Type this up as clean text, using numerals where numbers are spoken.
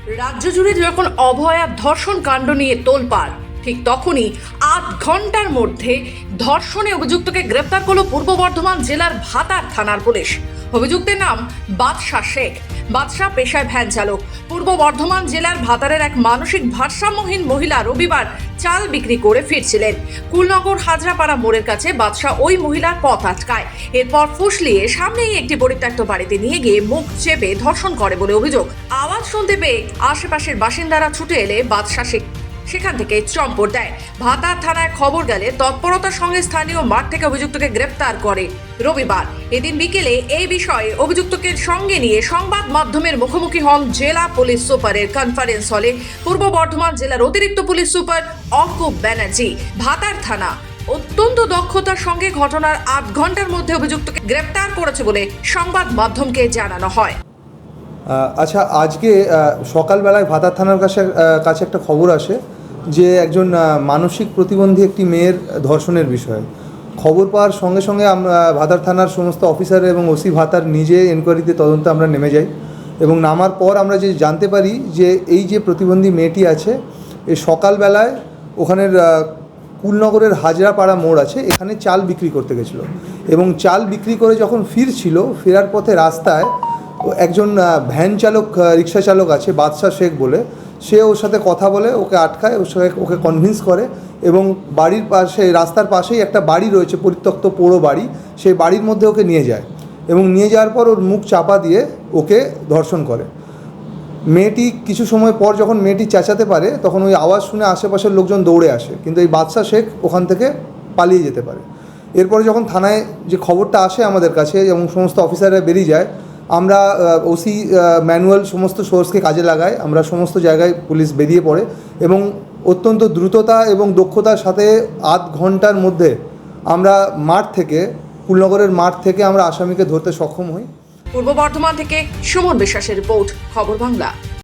রাজ্য জুড়ে যখন অভয়া ধর্ষণ কাণ্ড নিয়ে তোলপাড়, ঠিক তখনই ৮ ঘন্টার মধ্যে ধর্ষণে অভিযুক্তকে গ্রেপ্তার করল পূর্ব বর্ধমান জেলার ভাতার থানার পুলিশ। অভিযুক্তের নাম বাদশা শেখ। বাদশা পেশায় ভ্যান চালক। পূর্ব বর্ধমান জেলার ভাতারের এক মানসিক ভারসাম্যহীন মহিলা রবিবার চাল বিক্রি করে ফিরছিলেন। কুলনগর হাজরাপাড়া মোড়ের কাছে বাদশা ওই মহিলার পথ আটকায়। এরপর ফুসলিয়ে সামনেই একটি পরিত্যক্ত বাড়িতে নিয়ে গিয়ে মুখ চেপে ধর্ষণ করে বলে অভিযোগ। আওয়াজ শুনতে পেয়ে আশেপাশের বাসিন্দারা ছুটে এলে বাদশা সেখান থেকে চম্পট দেয়। ভাতার থানায় খবর গেলে তৎপরতার সঙ্গে স্থানীয় মাঠ থেকে অভিযুক্তকে গ্রেপ্তার করে রবিবার। এদিন বিকেলে এই বিষয়ে অভিযুক্তকে সঙ্গে নিয়ে সংবাদ মাধ্যমের মুখোমুখি হন জেলা পুলিশ সুপারের কনফারেন্স হলে পূর্ব বর্ধমান জেলার অতিরিক্ত পুলিশ সুপার অঙ্কুব ব্যানার্জি। ভাতার থানা অত্যন্ত দক্ষতার সঙ্গে ঘটনার ৮ ঘন্টার মধ্যে অভিযুক্তকে গ্রেপ্তার করেছে বলে সংবাদ মাধ্যমকে জানানো হয়। আচ্ছা, আজকে সকালবেলায় ভাতার থানার কাছে একটা খবর আসে যে একজন মানসিক প্রতিবন্ধী একটি মেয়ের ধর্ষণের বিষয়ে। খবর পাওয়ার সঙ্গে সঙ্গে আমরা ভাতার থানার সমস্ত অফিসার এবং ওসি ভাতার নিজে এনকোয়ারিতে তদন্তে আমরা নেমে যাই এবং নামার পর আমরা যে জানতে পারি যে এই যে প্রতিবন্ধী মেয়েটি আছে এই সকালবেলায় ওখানের কুলনগরের হাজরাপাড়া মোড় আছে, এখানে চাল বিক্রি করতে গেছিলো এবং চাল বিক্রি করে যখন ফেরার পথে রাস্তায় একজন ভ্যান চালক, রিক্সা চালক আছে বাদশা শেখ বলে, সে ওর সাথে কথা বলে ওকে আটকায়, ওকে কনভিন্স করে এবং বাড়ির পাশে রাস্তার পাশেই একটা বাড়ি রয়েছে, পরিত্যক্ত পোড়ো বাড়ি, সেই বাড়ির মধ্যে ওকে নিয়ে যায় এবং নিয়ে যাওয়ার পর ওর মুখ চাপা দিয়ে ওকে ধর্ষণ করে। মেয়েটি কিছু সময় পর যখন মেয়েটি চেঁচাতে পারে তখন ওই আওয়াজ শুনে আশেপাশের লোকজন দৌড়ে আসে, কিন্তু এই বাদশা শেখ ওখান থেকে পালিয়ে যেতে পারে। এরপরে যখন থানায় যে খবরটা আসে আমাদের কাছে এবং সমস্ত অফিসাররা বেরিয়ে যায়, আমরা ওসি ম্যানুয়াল সমস্ত সোর্সকে কাজে লাগাই, আমরা সমস্ত জায়গায় পুলিশ বেরিয়ে পড়ে এবং অত্যন্ত দ্রুততা এবং দক্ষতার সাথে ৮ ঘন্টার মধ্যে আমরা কুলনগরের মাঠ থেকে আমরা আসামিকে ধরতে সক্ষম হই। পূর্ব বর্ধমান থেকে সুমন বিশ্বাসের রিপোর্ট, খবর বাংলা।